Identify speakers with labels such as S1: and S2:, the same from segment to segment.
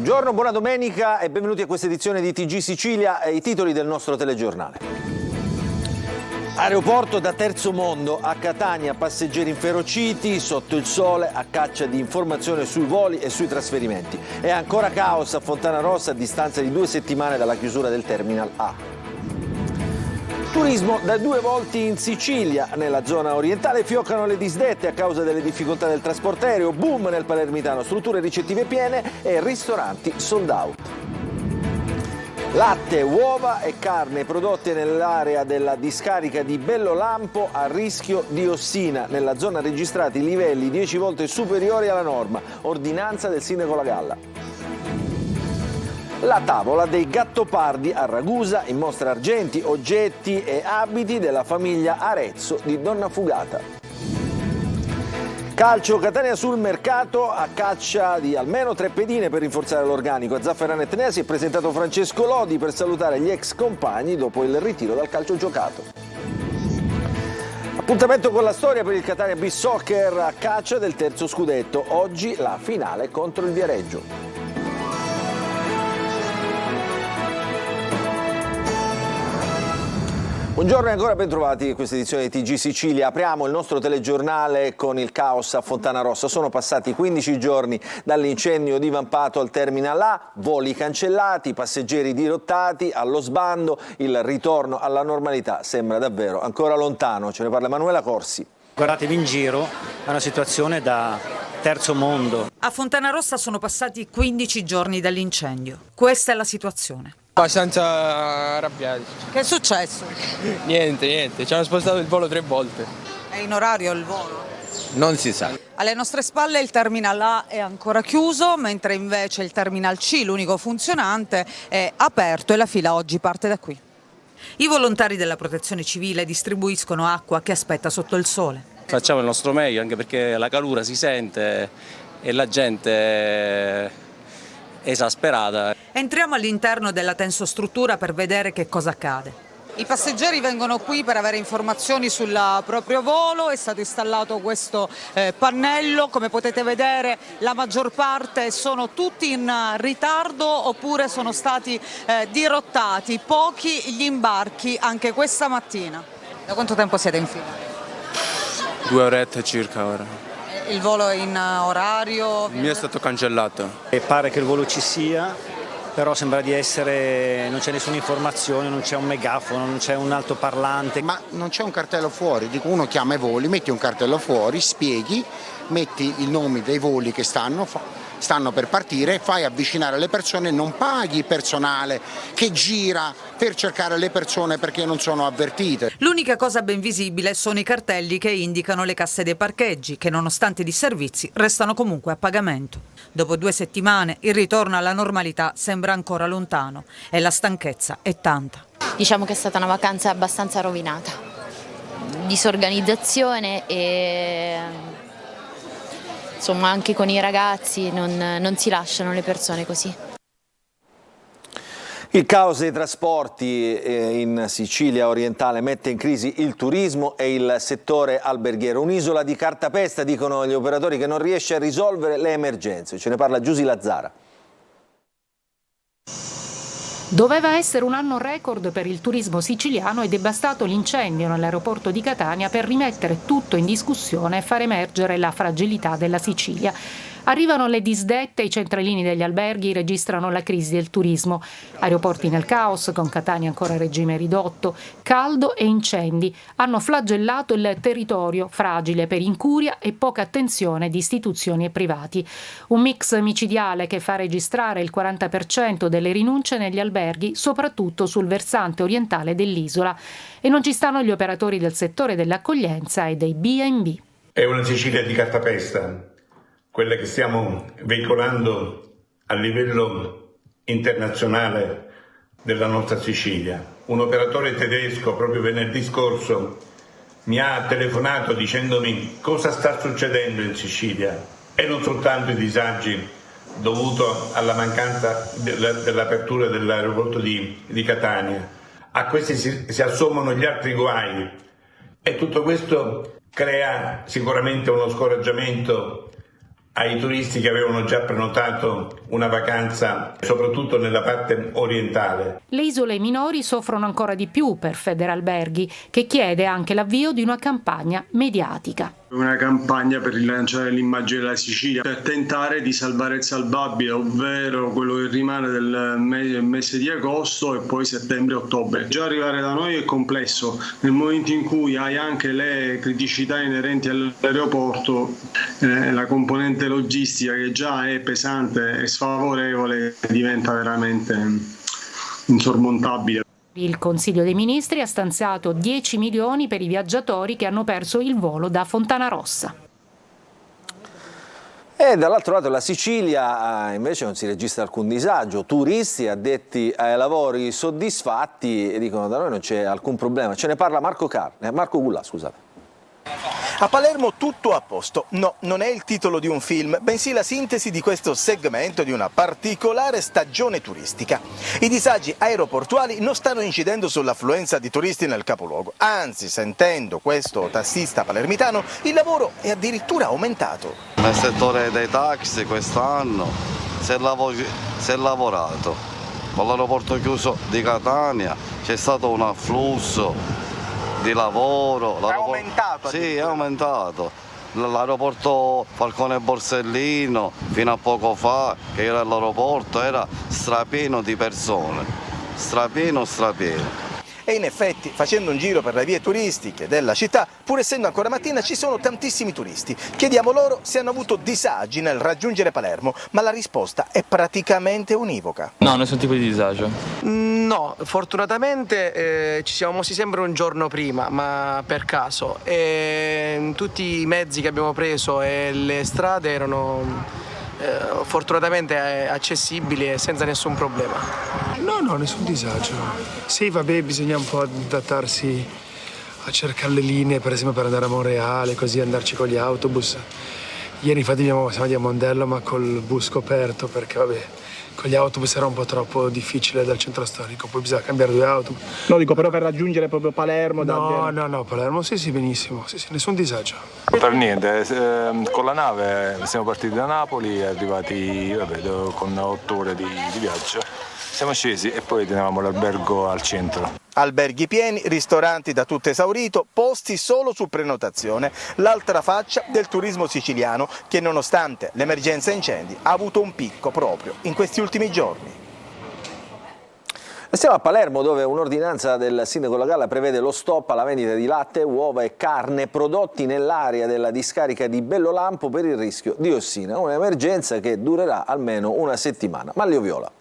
S1: Buongiorno, buona domenica e benvenuti a questa edizione di TG Sicilia e i titoli del nostro telegiornale. Aeroporto da terzo mondo, a Catania passeggeri inferociti, sotto il sole a caccia di informazioni sui voli e sui trasferimenti. E ancora caos a Fontanarossa a distanza di 2 settimane dalla chiusura del Terminal A. Turismo da 2 volti in Sicilia, nella zona orientale fioccano le disdette a causa delle difficoltà del trasporto aereo, boom nel palermitano, strutture ricettive piene e ristoranti sold out. Latte, uova e carne prodotte nell'area della discarica di Bellolampo a rischio diossina, nella zona registrati livelli 10 volte superiori alla norma, ordinanza del sindaco La Galla. La tavola dei Gattopardi a Ragusa, in mostra argenti, oggetti e abiti della famiglia Arezzo di Donna Fugata. Calcio, Catania sul mercato a caccia di almeno 3 pedine per rinforzare l'organico. A Zafferano Etnea si è presentato Francesco Lodi per salutare gli ex compagni dopo il ritiro dal calcio giocato. Appuntamento con la storia per il Catania Beach Soccer a caccia del terzo scudetto. Oggi la finale contro il Viareggio. Buongiorno e ancora ben trovati in questa edizione di TG Sicilia. Apriamo il nostro telegiornale con il caos a Fontanarossa. Sono passati 15 giorni dall'incendio divampato al Terminal A, voli cancellati, passeggeri dirottati, allo sbando, il ritorno alla normalità sembra davvero ancora lontano. Ce ne parla Emanuela Corsi.
S2: Guardatevi in giro, è una situazione da terzo mondo.
S3: A Fontanarossa sono passati 15 giorni dall'incendio. Questa è la situazione.
S4: Abbastanza arrabbiati.
S3: Che è successo?
S4: Niente, ci hanno spostato il volo 3 volte.
S3: È in orario il volo?
S4: Non si sa.
S3: Alle nostre spalle il Terminal A è ancora chiuso, mentre invece il Terminal C, l'unico funzionante, è aperto e la fila oggi parte da qui. I volontari della Protezione Civile distribuiscono acqua che aspetta sotto il sole.
S5: Facciamo il nostro meglio anche perché la calura si sente e la gente è esasperata.
S3: Entriamo all'interno della tensostruttura per vedere che cosa accade. I passeggeri vengono qui per avere informazioni sul proprio volo, è stato installato questo pannello, come potete vedere la maggior parte sono tutti in ritardo oppure sono stati dirottati, pochi gli imbarchi anche questa mattina. Da quanto tempo siete in fila?
S4: 2 orette circa ora.
S3: Il volo è in orario?
S4: Il mio è stato cancellato.
S2: E pare che il volo ci sia, però sembra di essere, non c'è nessuna informazione, non c'è un megafono, non c'è un altoparlante.
S6: Ma non c'è un cartello fuori, dico uno chiama i voli, metti un cartello fuori, spieghi, metti i nomi dei voli che stanno per partire, fai avvicinare le persone, non paghi personale che gira per cercare le persone perché non sono avvertite.
S3: L'unica cosa ben visibile sono i cartelli che indicano le casse dei parcheggi, che nonostante i disservizi restano comunque a pagamento. Dopo 2 settimane il ritorno alla normalità sembra ancora lontano e la stanchezza è tanta.
S7: Diciamo che è stata una vacanza abbastanza rovinata, disorganizzazione e insomma anche con i ragazzi non si lasciano le persone così.
S1: Il caos dei trasporti in Sicilia orientale mette in crisi il turismo e il settore alberghiero. Un'isola di cartapesta, dicono gli operatori, che non riesce a risolvere le emergenze. Ce ne parla Giusy Lazzara.
S8: Doveva essere un anno record per il turismo siciliano ed è bastato l'incendio nell'aeroporto di Catania per rimettere tutto in discussione e far emergere la fragilità della Sicilia. Arrivano le disdette, i centralini degli alberghi registrano la crisi del turismo. Aeroporti nel caos, con Catania ancora a regime ridotto, caldo e incendi hanno flagellato il territorio, fragile per incuria e poca attenzione di istituzioni e privati. Un mix micidiale che fa registrare il 40% delle rinunce negli alberghi, soprattutto sul versante orientale dell'isola. E non ci stanno gli operatori del settore dell'accoglienza e dei B&B.
S9: È una Sicilia di cartapesta, quella che stiamo veicolando a livello internazionale della nostra Sicilia. Un operatore tedesco proprio venerdì scorso mi ha telefonato dicendomi cosa sta succedendo in Sicilia e non soltanto i disagi dovuti alla mancanza dell'apertura dell'aeroporto di Catania. A questi si assommano gli altri guai e tutto questo crea sicuramente uno scoraggiamento ai turisti che avevano già prenotato una vacanza, soprattutto nella parte orientale.
S8: Le isole minori soffrono ancora di più per Federalberghi, che chiede anche l'avvio di una campagna mediatica.
S10: Una campagna per rilanciare l'immagine della Sicilia, per tentare di salvare il salvabile, ovvero quello che rimane del mese di agosto e poi settembre-ottobre. Già arrivare da noi è complesso, nel momento in cui hai anche le criticità inerenti all'aeroporto, la componente logistica che già è pesante e sfavorevole diventa veramente insormontabile.
S8: Il Consiglio dei Ministri ha stanziato 10 milioni per i viaggiatori che hanno perso il volo da Fontanarossa.
S1: E dall'altro lato la Sicilia invece non si registra alcun disagio, turisti addetti ai lavori soddisfatti e dicono da noi non c'è alcun problema. Ce ne parla Marco Gullà, scusate.
S11: A Palermo tutto a posto. No, non è il titolo di un film, bensì la sintesi di questo segmento di una particolare stagione turistica. I disagi aeroportuali non stanno incidendo sull'affluenza di turisti nel capoluogo, anzi, sentendo questo tassista palermitano, il lavoro è addirittura aumentato.
S12: Nel settore dei taxi quest'anno si è lavorato. Con l'aeroporto chiuso di Catania c'è stato un afflusso di lavoro.
S11: È aumentato?
S12: Sì, è aumentato. L'aeroporto Falcone Borsellino fino a poco fa, che era all'aeroporto, era strapieno di persone, strapieno.
S11: E in effetti, facendo un giro per le vie turistiche della città, pur essendo ancora mattina, ci sono tantissimi turisti. Chiediamo loro se hanno avuto disagi nel raggiungere Palermo, ma la risposta è praticamente univoca.
S4: No, nessun tipo di disagio.
S13: No, fortunatamente ci siamo mossi sempre un giorno prima, ma per caso. E tutti i mezzi che abbiamo preso e le strade erano fortunatamente accessibili e senza nessun problema.
S10: No, nessun disagio. Sì, vabbè, bisogna un po' adattarsi a cercare le linee, per esempio per andare a Monreale, così andarci con gli autobus. Ieri infatti siamo andati a Mondello ma col bus coperto perché vabbè, con gli autobus era un po' troppo difficile dal centro storico, poi bisogna cambiare 2 autobus.
S13: No, dico però per raggiungere proprio Palermo.
S10: No, Palermo sì, benissimo, sì, nessun disagio.
S14: Per niente, con la nave siamo partiti da Napoli e arrivati con 8 ore di viaggio. Siamo scesi e poi tenevamo l'albergo al centro.
S11: Alberghi pieni, ristoranti da tutto esaurito, posti solo su prenotazione. L'altra faccia del turismo siciliano che nonostante l'emergenza incendi ha avuto un picco proprio in questi ultimi giorni.
S1: Stiamo a Palermo dove un'ordinanza del sindaco La Galla prevede lo stop alla vendita di latte, uova e carne prodotti nell'area della discarica di Bellolampo per il rischio di diossina. Un'emergenza che durerà almeno una settimana. Manlio Viola.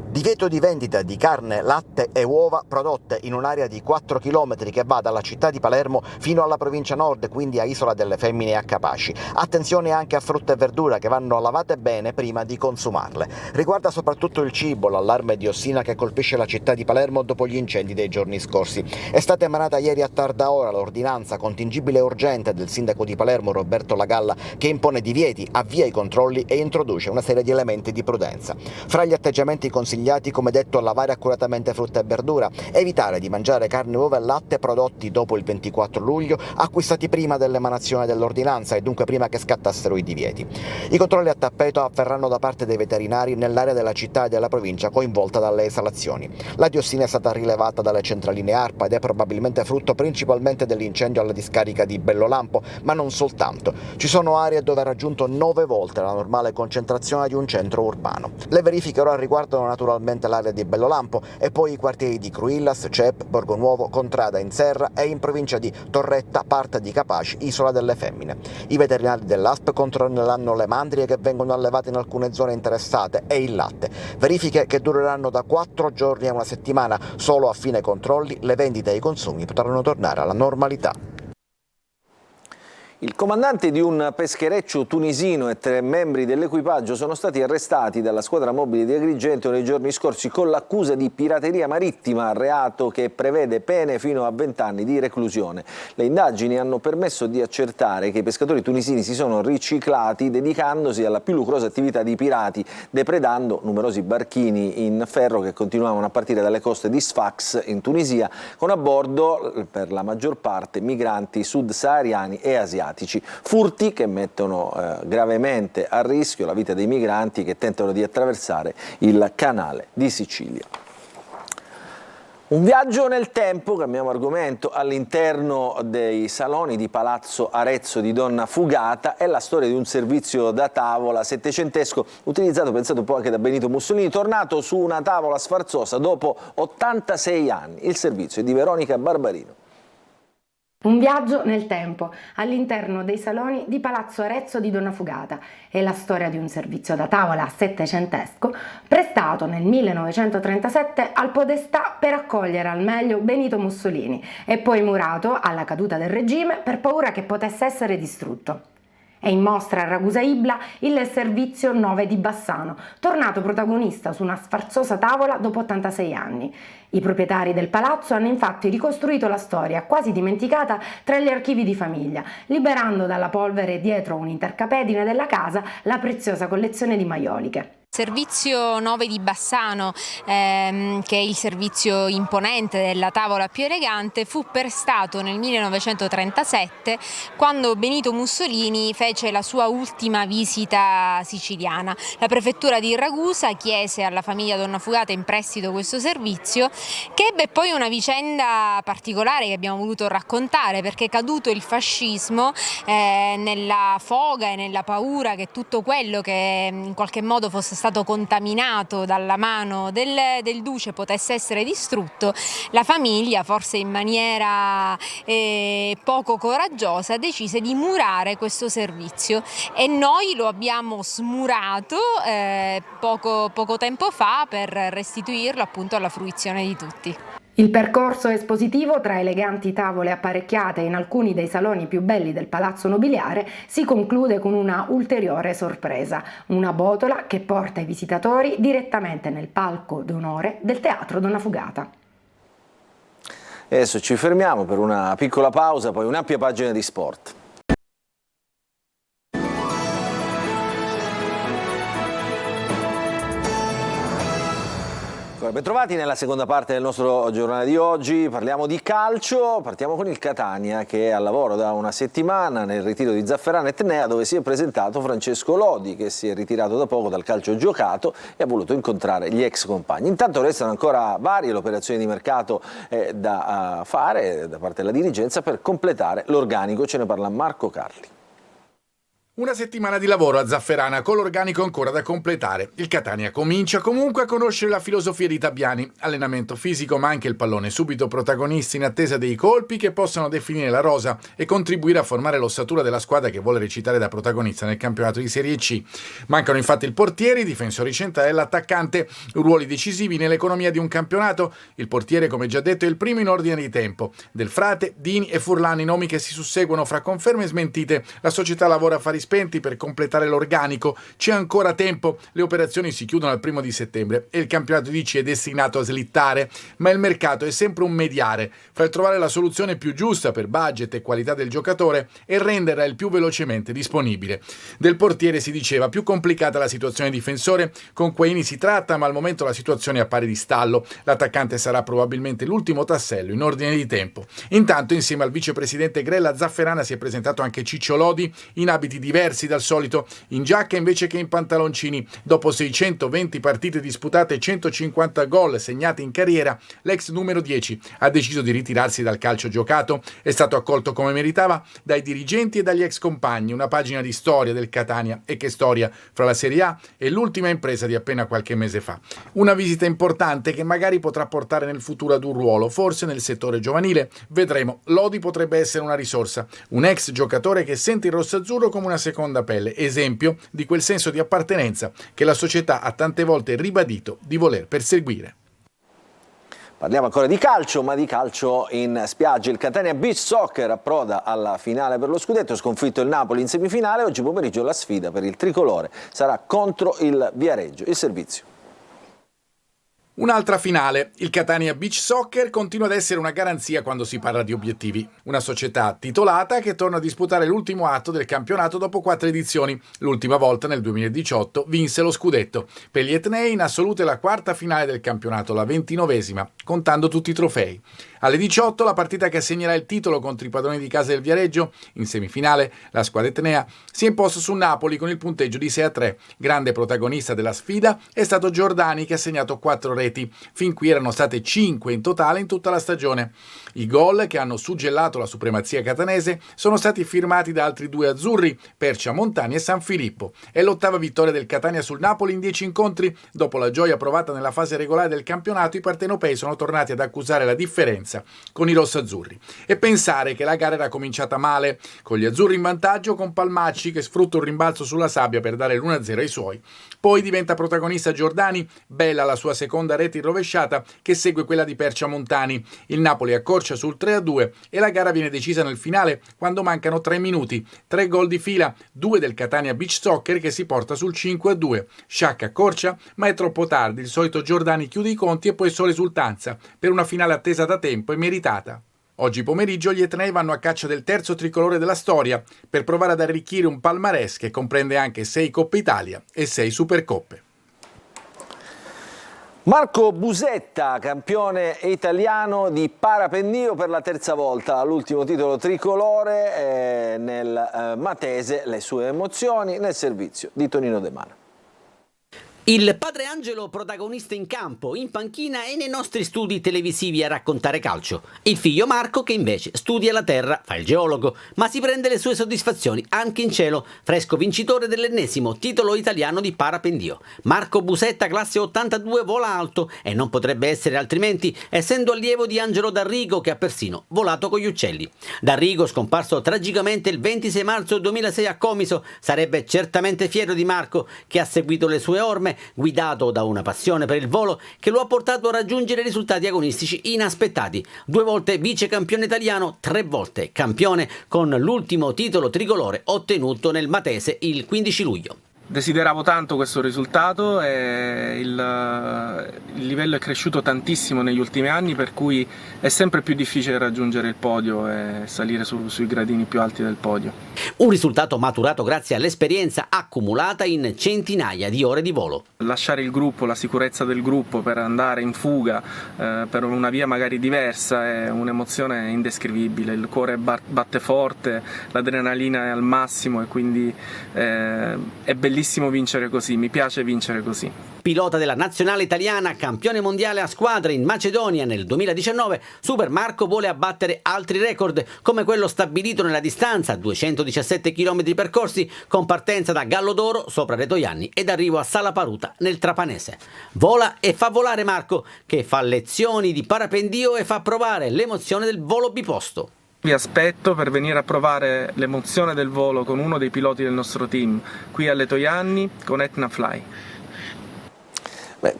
S15: Divieto di vendita di carne, latte e uova prodotte in un'area di 4 km che va dalla città di Palermo fino alla provincia nord, quindi a Isola delle Femmine e a Capaci. Attenzione anche a frutta e verdura che vanno lavate bene prima di consumarle. Riguarda soprattutto il cibo, l'allarme diossina che colpisce la città di Palermo dopo gli incendi dei giorni scorsi. È stata emanata ieri a tarda ora l'ordinanza contingibile urgente del sindaco di Palermo Roberto La Galla che impone divieti, avvia i controlli e introduce una serie di elementi di prudenza. Fra gli atteggiamenti consigliati, come detto, lavare accuratamente frutta e verdura, evitare di mangiare carne, uova e latte prodotti dopo il 24 luglio, acquistati prima dell'emanazione dell'ordinanza e dunque prima che scattassero i divieti. I controlli a tappeto avverranno da parte dei veterinari nell'area della città e della provincia coinvolta dalle esalazioni. La diossina è stata rilevata dalle centraline ARPA ed è probabilmente frutto principalmente dell'incendio alla discarica di Bellolampo, ma non soltanto. Ci sono aree dove ha raggiunto 9 volte la normale concentrazione di un centro urbano. Le verifiche ora riguardano naturalmente l'area di Bellolampo e poi i quartieri di Cruillas, Cep, Borgonuovo, Contrada in Serra e in provincia di Torretta, parte di Capaci, Isola delle Femmine. I veterinari dell'ASP controlleranno le mandrie che vengono allevate in alcune zone interessate e il latte. Verifiche che dureranno da 4 giorni a una settimana. Solo a fine controlli le vendite e i consumi potranno tornare alla normalità.
S1: Il comandante di un peschereccio tunisino e 3 membri dell'equipaggio sono stati arrestati dalla squadra mobile di Agrigento nei giorni scorsi con l'accusa di pirateria marittima, reato che prevede pene fino a 20 anni di reclusione. Le indagini hanno permesso di accertare che i pescatori tunisini si sono riciclati dedicandosi alla più lucrosa attività di pirati, depredando numerosi barchini in ferro che continuavano a partire dalle coste di Sfax in Tunisia, con a bordo per la maggior parte migranti sud-sahariani e asiatici. mediatici, furti che mettono gravemente a rischio la vita dei migranti che tentano di attraversare il canale di Sicilia. Un viaggio nel tempo, cambiamo argomento, all'interno dei saloni di Palazzo Arezzo di Donna Fugata è la storia di un servizio da tavola settecentesco utilizzato, pensate un po', anche da Benito Mussolini, tornato su una tavola sfarzosa dopo 86 anni. Il servizio è di Veronica Barbarino.
S16: Un viaggio nel tempo all'interno dei saloni di Palazzo Arezzo di Donna Fugata. È la storia di un servizio da tavola settecentesco prestato nel 1937 al Podestà per accogliere al meglio Benito Mussolini e poi murato alla caduta del regime per paura che potesse essere distrutto. È in mostra a Ragusa Ibla il servizio 9 di Bassano, tornato protagonista su una sfarzosa tavola dopo 86 anni. I proprietari del palazzo hanno infatti ricostruito la storia, quasi dimenticata, tra gli archivi di famiglia, liberando dalla polvere dietro un'intercapedine della casa la preziosa collezione di maioliche.
S17: Servizio 9 di Bassano, che è il servizio imponente della tavola più elegante, fu prestato nel 1937 quando Benito Mussolini fece la sua ultima visita siciliana. La prefettura di Ragusa chiese alla famiglia Donna Fugata in prestito questo servizio, che ebbe poi una vicenda particolare che abbiamo voluto raccontare, perché caduto il fascismo, nella foga e nella paura che tutto quello che in qualche modo fosse stato contaminato dalla mano del duce potesse essere distrutto, la famiglia, forse in maniera poco coraggiosa, decise di murare questo servizio e noi lo abbiamo smurato poco tempo fa per restituirlo appunto alla fruizione di tutti.
S16: Il percorso espositivo tra eleganti tavole apparecchiate in alcuni dei saloni più belli del Palazzo Nobiliare si conclude con una ulteriore sorpresa, una botola che porta i visitatori direttamente nel palco d'onore del Teatro Donna Fugata.
S1: Adesso ci fermiamo per una piccola pausa, poi un'ampia pagina di sport. Bentrovati nella seconda parte del nostro giornale di oggi, parliamo di calcio, partiamo con il Catania che è al lavoro da una settimana nel ritiro di Zafferana Etnea, dove si è presentato Francesco Lodi, che si è ritirato da poco dal calcio giocato e ha voluto incontrare gli ex compagni. Intanto restano ancora varie le operazioni di mercato da fare da parte della dirigenza per completare l'organico, ce ne parla Marco Carli.
S18: Una settimana di lavoro a Zafferana con l'organico ancora da completare. Il Catania comincia comunque a conoscere la filosofia di Tabiani. Allenamento fisico ma anche il pallone subito protagonisti in attesa dei colpi che possano definire la rosa e contribuire a formare l'ossatura della squadra che vuole recitare da protagonista nel campionato di Serie C. Mancano infatti il portiere, i difensori centrali e l'attaccante, ruoli decisivi nell'economia di un campionato. Il portiere, come già detto, è il primo in ordine di tempo. Del Frate, Dini e Furlani, nomi che si susseguono fra conferme e smentite. La società lavora a fari spenti per completare l'organico, c'è ancora tempo, le operazioni si chiudono al 1 settembre e il campionato di C è destinato a slittare, ma il mercato è sempre un mediare fra il trovare la soluzione più giusta per budget e qualità del giocatore e renderla il più velocemente disponibile. Del portiere si diceva più complicata la situazione difensore, con Quaini si tratta ma al momento la situazione appare di stallo, l'attaccante sarà probabilmente l'ultimo tassello in ordine di tempo. Intanto insieme al vicepresidente Grella Zafferana si è presentato anche Ciccio Lodi in abiti diversi dal solito, in giacca invece che in pantaloncini. Dopo 620 partite disputate e 150 gol segnati in carriera, l'ex numero 10 ha deciso di ritirarsi dal calcio giocato. È stato accolto come meritava dai dirigenti e dagli ex compagni. Una pagina di storia del Catania, e che storia, fra la Serie A e l'ultima impresa di appena qualche mese fa. Una visita importante che magari potrà portare nel futuro ad un ruolo, forse nel settore giovanile. Vedremo. Lodi potrebbe essere una risorsa, un ex giocatore che sente il rossazzurro come una seconda pelle, esempio di quel senso di appartenenza che la società ha tante volte ribadito di voler perseguire.
S1: Parliamo ancora di calcio, ma di calcio in spiaggia. Il Catania Beach Soccer approda alla finale per lo scudetto, sconfitto il Napoli in semifinale. Oggi pomeriggio la sfida per il tricolore sarà contro il Viareggio. Il servizio.
S18: Un'altra finale. Il Catania Beach Soccer continua ad essere una garanzia quando si parla di obiettivi. Una società titolata che torna a disputare l'ultimo atto del campionato dopo 4 edizioni. L'ultima volta, nel 2018, vinse lo scudetto. Per gli etnei in assoluto è la 4ª finale del campionato, la 29ª, contando tutti i trofei. Alle 18 la partita che assegnerà il titolo contro i padroni di casa del Viareggio. In semifinale la squadra etnea si è imposta su Napoli con il punteggio di 6-3. Grande protagonista della sfida è stato Giordani, che ha segnato 4 reti. Fin qui erano state 5 in totale in tutta la stagione. I gol che hanno suggellato la supremazia catanese sono stati firmati da altri 2 azzurri, Percia Montani e San Filippo. È l'8ª vittoria del Catania sul Napoli in 10 incontri. Dopo la gioia provata nella fase regolare del campionato, i partenopei sono tornati ad accusare la differenza con i rossazzurri. E pensare che la gara era cominciata male, con gli azzurri in vantaggio, con Palmacci che sfrutta un rimbalzo sulla sabbia per dare l'1-0 ai suoi. Poi diventa protagonista Giordani, bella la sua seconda rete in rovesciata che segue quella di Percia Montani. Il Napoli accorcia sul 3-2 e la gara viene decisa nel finale quando mancano 3 minuti. 3 gol di fila, 2 del Catania Beach Soccer che si porta sul 5-2. Sciacca accorcia, ma è troppo tardi. Il solito Giordani chiude i conti e poi sua esultanza per una finale attesa da tempo e meritata. Oggi pomeriggio gli etnei vanno a caccia del 3° tricolore della storia per provare ad arricchire un palmarès che comprende anche 6 Coppe Italia e 6 Supercoppe.
S1: Marco Busetta, campione italiano di parapendio per la 3ª volta, l'ultimo titolo tricolore nel Matese, le sue emozioni nel servizio di Tonino De Mano.
S19: Il padre Angelo protagonista in campo, in panchina e nei nostri studi televisivi a raccontare calcio. Il figlio Marco che invece studia la terra, fa il geologo, ma si prende le sue soddisfazioni anche in cielo, fresco vincitore dell'10° titolo italiano di parapendio. Marco Busetta, classe 82, vola alto e non potrebbe essere altrimenti, essendo allievo di Angelo D'Arrigo che ha persino volato con gli uccelli. D'Arrigo, scomparso tragicamente il 26 marzo 2006 a Comiso, sarebbe certamente fiero di Marco che ha seguito le sue orme, guidato da una passione per il volo che lo ha portato a raggiungere risultati agonistici inaspettati. 2 volte vice campione italiano, 3 volte campione con l'ultimo titolo tricolore ottenuto nel Matese il 15 luglio.
S20: Desideravo tanto questo risultato e il livello è cresciuto tantissimo negli ultimi anni, per cui è sempre più difficile raggiungere il podio e salire sui gradini più alti del podio.
S19: Un risultato maturato grazie all'esperienza accumulata in centinaia di ore di volo.
S20: Lasciare il gruppo, la sicurezza del gruppo per andare in fuga per una via magari diversa è un'emozione indescrivibile. Il cuore batte forte, l'adrenalina è al massimo e quindi è bellissimo vincere così, mi piace vincere così.
S19: Pilota della nazionale italiana, campione mondiale a squadre in Macedonia nel 2019, Super Marco vuole abbattere altri record come quello stabilito nella distanza, 217 km percorsi, con partenza da Gallodoro sopra Retoianni ed arrivo a Salaparuta nel Trapanese. Vola e fa volare Marco, che fa lezioni di parapendio e fa provare l'emozione del volo biposto.
S20: Vi aspetto per venire a provare l'emozione del volo con uno dei piloti del nostro team, qui a Letoianni con Etna Fly.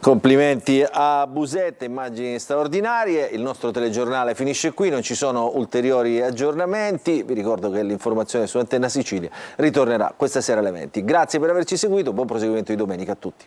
S1: Complimenti a Busetta, immagini straordinarie. Il nostro telegiornale finisce qui, non ci sono ulteriori aggiornamenti. Vi ricordo che l'informazione su Antenna Sicilia ritornerà questa sera alle 20. Grazie per averci seguito, buon proseguimento di domenica a tutti.